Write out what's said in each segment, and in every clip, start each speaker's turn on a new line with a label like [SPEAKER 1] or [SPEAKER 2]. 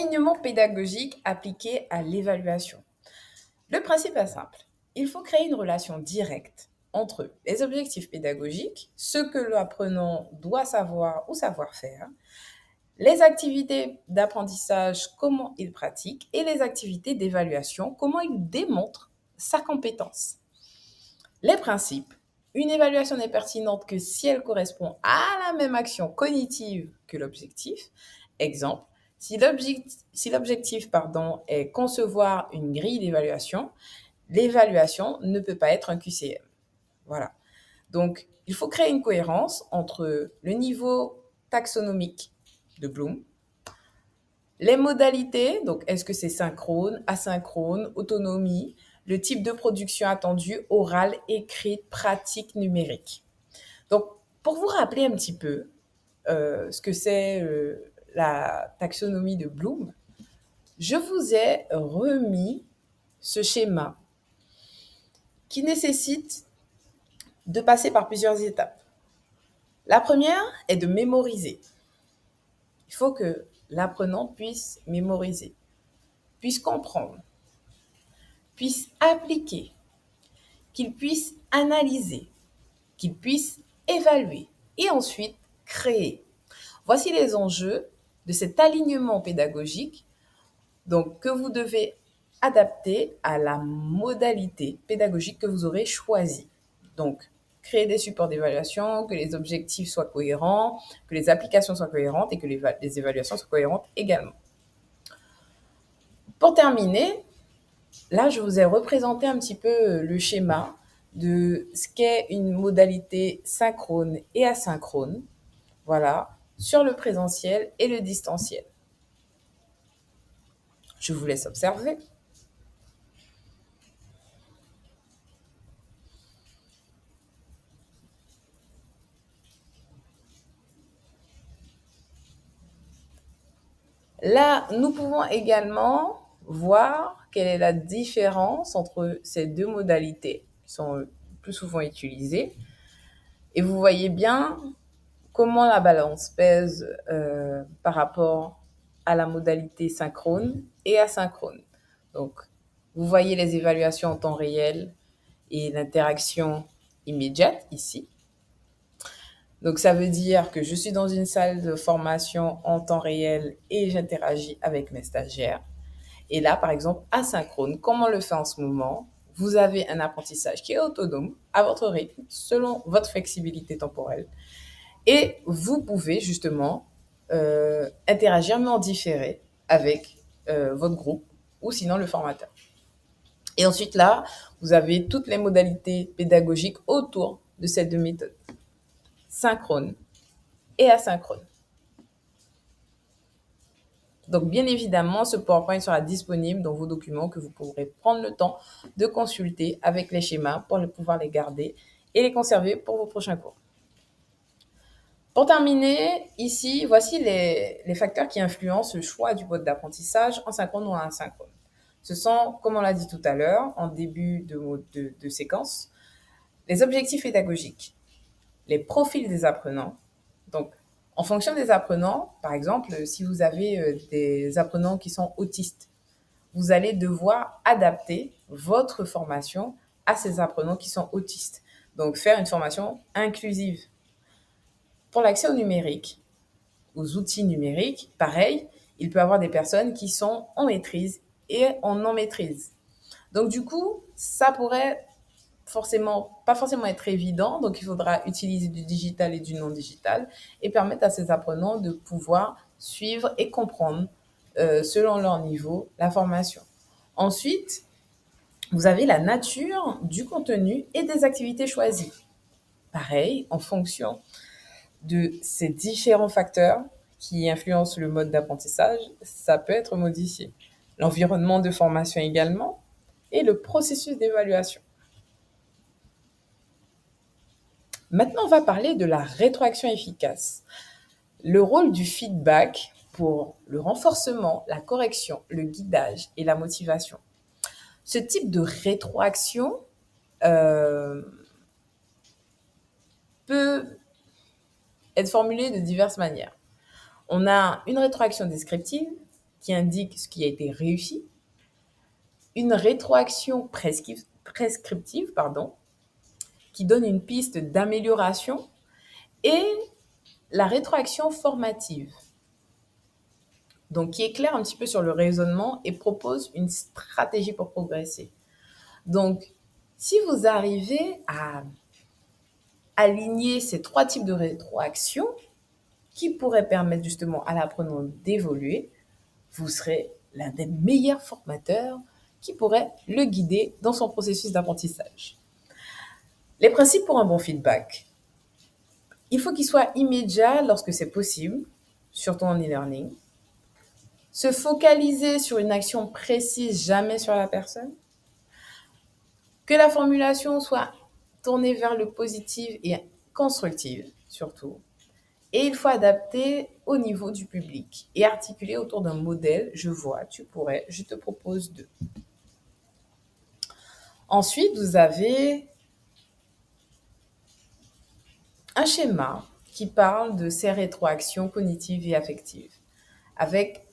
[SPEAKER 1] L'alignement pédagogique appliqué à l'évaluation. Le principe est simple. Il faut créer une relation directe entre les objectifs pédagogiques, ce que l'apprenant doit savoir ou savoir faire, les activités d'apprentissage, comment il pratique, et les activités d'évaluation, comment il démontre sa compétence. Les principes. Une évaluation n'est pertinente que si elle correspond à la même action cognitive que l'objectif. Exemple, si l'objectif est concevoir une grille d'évaluation, l'évaluation ne peut pas être un QCM. Voilà. Donc, il faut créer une cohérence entre le niveau taxonomique de Bloom, les modalités, donc est-ce que c'est synchrone, asynchrone, autonomie, le type de production attendu, orale, écrite, pratique, numérique. Donc, pour vous rappeler un petit peu ce que c'est la taxonomie de Bloom, je vous ai remis ce schéma qui nécessite de passer par plusieurs étapes. La première est de mémoriser. Il faut que l'apprenant puisse mémoriser, puisse comprendre, puisse appliquer, qu'il puisse analyser, qu'il puisse évaluer et ensuite créer. Voici les enjeux de cet alignement pédagogique donc, que vous devez adapter à la modalité pédagogique que vous aurez choisie. Donc, créer des supports d'évaluation, que les objectifs soient cohérents, que les applications soient cohérentes et que les évaluations soient cohérentes également. Pour terminer, là, je vous ai représenté un petit peu le schéma de ce qu'est une modalité synchrone et asynchrone, voilà, sur le présentiel et le distanciel. Je vous laisse observer. Là, nous pouvons également voir quelle est la différence entre ces deux modalités qui sont le plus souvent utilisées. Et vous voyez bien comment la balance pèse par rapport à la modalité synchrone et asynchrone. Donc, vous voyez les évaluations en temps réel et l'interaction immédiate ici. Donc, ça veut dire que je suis dans une salle de formation en temps réel et j'interagis avec mes stagiaires. Et là, par exemple, asynchrone, comme on le fait en ce moment, vous avez un apprentissage qui est autonome, à votre rythme, selon votre flexibilité temporelle. Et vous pouvez justement interagir, mais en différé, avec votre groupe ou sinon le formateur. Et ensuite, là, vous avez toutes les modalités pédagogiques autour de ces deux méthodes, synchrone et asynchrone. Donc, bien évidemment, ce PowerPoint sera disponible dans vos documents que vous pourrez prendre le temps de consulter avec les schémas pour pouvoir les garder et les conserver pour vos prochains cours. Pour terminer, ici, voici les facteurs qui influencent le choix du mode d'apprentissage en synchrone ou en asynchrone. Ce sont, comme on l'a dit tout à l'heure, en début de séquence, les objectifs pédagogiques, les profils des apprenants. Donc, en fonction des apprenants, par exemple, si vous avez des apprenants qui sont autistes, vous allez devoir adapter votre formation à ces apprenants qui sont autistes. Donc, faire une formation inclusive. Pour l'accès au numérique, aux outils numériques, pareil, il peut y avoir des personnes qui sont en maîtrise et en non-maîtrise. Donc, du coup, ça pourrait pas forcément être évident. Donc, il faudra utiliser du digital et du non-digital et permettre à ces apprenants de pouvoir suivre et comprendre, selon leur niveau, la formation. Ensuite, vous avez la nature du contenu et des activités choisies. Pareil, en fonction de ces différents facteurs qui influencent le mode d'apprentissage, ça peut être modifié. L'environnement de formation également et le processus d'évaluation. Maintenant, on va parler de la rétroaction efficace. Le rôle du feedback pour le renforcement, la correction, le guidage et la motivation. Ce type de rétroaction peut être formulé de diverses manières. On a une rétroaction descriptive, qui indique ce qui a été réussi, une rétroaction prescriptive, qui donne une piste d'amélioration, et la rétroaction formative, donc qui éclaire un petit peu sur le raisonnement et propose une stratégie pour progresser. Donc, si vous arrivez à aligner ces 3 types de rétroaction qui pourraient permettre justement à l'apprenant d'évoluer, vous serez l'un des meilleurs formateurs qui pourrait le guider dans son processus d'apprentissage. Les principes pour un bon feedback. Il faut qu'il soit immédiat lorsque c'est possible, surtout en e-learning. Se focaliser sur une action précise, jamais sur la personne. Que la formulation soit tournée vers le positif et constructive, surtout. Et il faut adapter au niveau du public et articuler autour d'un modèle. Je vois, tu pourrais, je te propose de. Ensuite, vous avez un schéma qui parle de ces rétroactions cognitives et affectives avec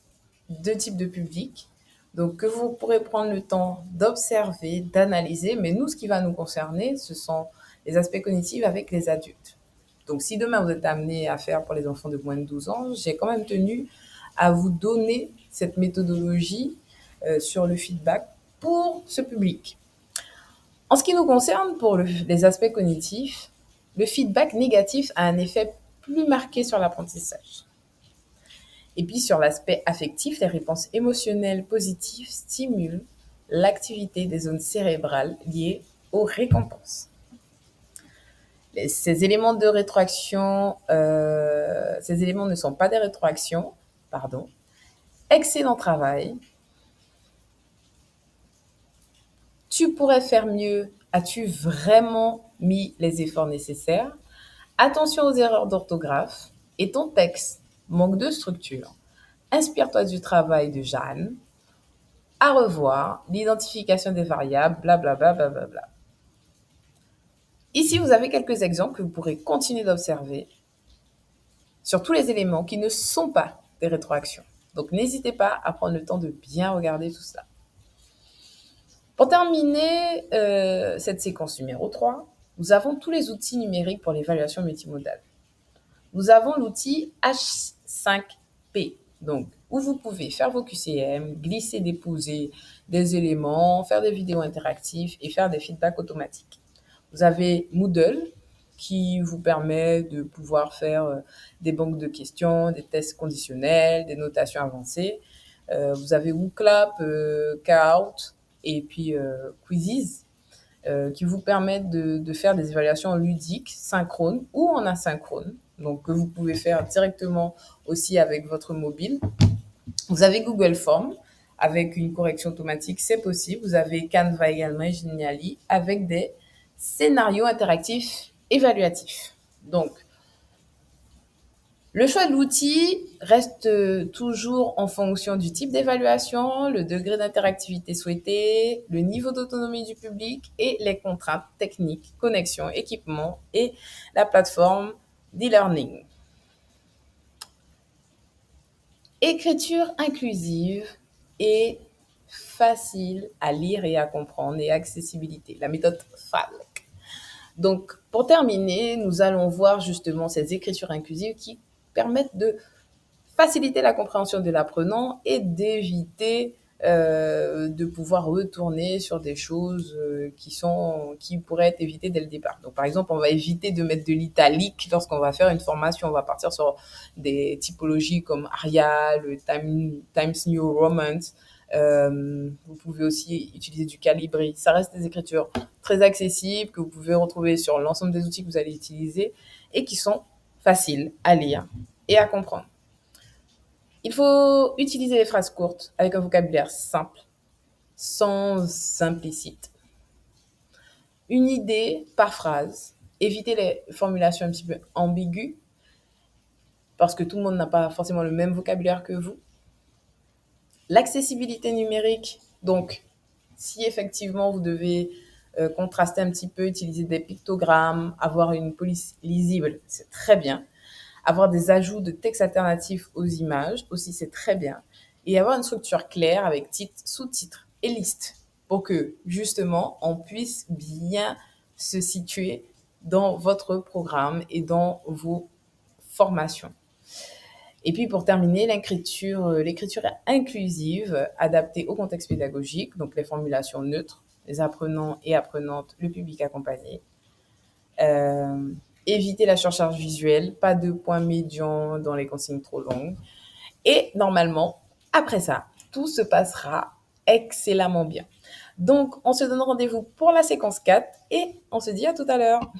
[SPEAKER 1] 2 types de publics, donc que vous pourrez prendre le temps d'observer, d'analyser, mais nous, ce qui va nous concerner, ce sont les aspects cognitifs avec les adultes. Donc, si demain vous êtes amené à faire pour les enfants de moins de 12 ans, j'ai quand même tenu à vous donner cette méthodologie sur le feedback pour ce public. En ce qui nous concerne, pour les aspects cognitifs, le feedback négatif a un effet plus marqué sur l'apprentissage. Et puis sur l'aspect affectif, les réponses émotionnelles positives stimulent l'activité des zones cérébrales liées aux récompenses. Ces éléments de rétroaction, ces éléments ne sont pas des rétroactions, pardon. Excellent travail. Tu pourrais faire mieux. As-tu vraiment mis les efforts nécessaires? Attention aux erreurs d'orthographe. Et ton texte manque de structure. Inspire-toi du travail de Jeanne. À revoir. L'identification des variables, blablabla. Bla, bla, bla, bla. Ici, vous avez quelques exemples que vous pourrez continuer d'observer sur tous les éléments qui ne sont pas des rétroactions. Donc, n'hésitez pas à prendre le temps de bien regarder tout ça. Pour terminer cette séquence numéro 3, nous avons tous les outils numériques pour l'évaluation multimodale. Nous avons l'outil H5P, donc, où vous pouvez faire vos QCM, glisser, déposer des éléments, faire des vidéos interactives et faire des feedbacks automatiques. Vous avez Moodle, qui vous permet de pouvoir faire des banques de questions, des tests conditionnels, des notations avancées. Vous avez WooClap, Kahoot et puis Quizzes, qui vous permettent de faire des évaluations ludiques, synchrones ou en asynchrone, donc que vous pouvez faire directement aussi avec votre mobile. Vous avez Google Forms avec une correction automatique, c'est possible. Vous avez Canva également et Genially avec des scénarios interactifs évaluatifs. Donc, le choix de l'outil reste toujours en fonction du type d'évaluation, le degré d'interactivité souhaité, le niveau d'autonomie du public et les contraintes techniques, connexion, équipement et la plateforme d'e-learning. Écriture inclusive et facile à lire et à comprendre et accessibilité, la méthode FALC. Donc, pour terminer, nous allons voir justement ces écritures inclusives qui permettent de faciliter la compréhension de l'apprenant et d'éviter de pouvoir retourner sur des choses qui pourraient être évitées dès le départ. Donc, par exemple, on va éviter de mettre de l'italique lorsqu'on va faire une formation. On va partir sur des typologies comme Arial, Times New Roman. Vous pouvez aussi utiliser du Calibri. Ça reste des écritures très accessibles que vous pouvez retrouver sur l'ensemble des outils que vous allez utiliser et qui sont faciles à lire et à comprendre. Il faut utiliser les phrases courtes avec un vocabulaire simple, sans implicite. Une idée par phrase. Évitez les formulations un petit peu ambiguës parce que tout le monde n'a pas forcément le même vocabulaire que vous. L'accessibilité numérique, donc si effectivement vous devez contraster un petit peu, utiliser des pictogrammes, avoir une police lisible, c'est très bien. Avoir des ajouts de textes alternatifs aux images aussi, c'est très bien. et avoir une structure claire avec titre, sous-titres et liste pour que justement on puisse bien se situer dans votre programme et dans vos formations. Et puis pour terminer, l'écriture inclusive adaptée au contexte pédagogique, donc les formulations neutres, les apprenants et apprenantes, le public accompagné. Euh, Éviter la surcharge visuelle, pas de points médians dans les consignes trop longues. Et normalement, après ça, tout se passera excellemment bien. Donc, on se donne rendez-vous pour la séquence 4 et on se dit à tout à l'heure.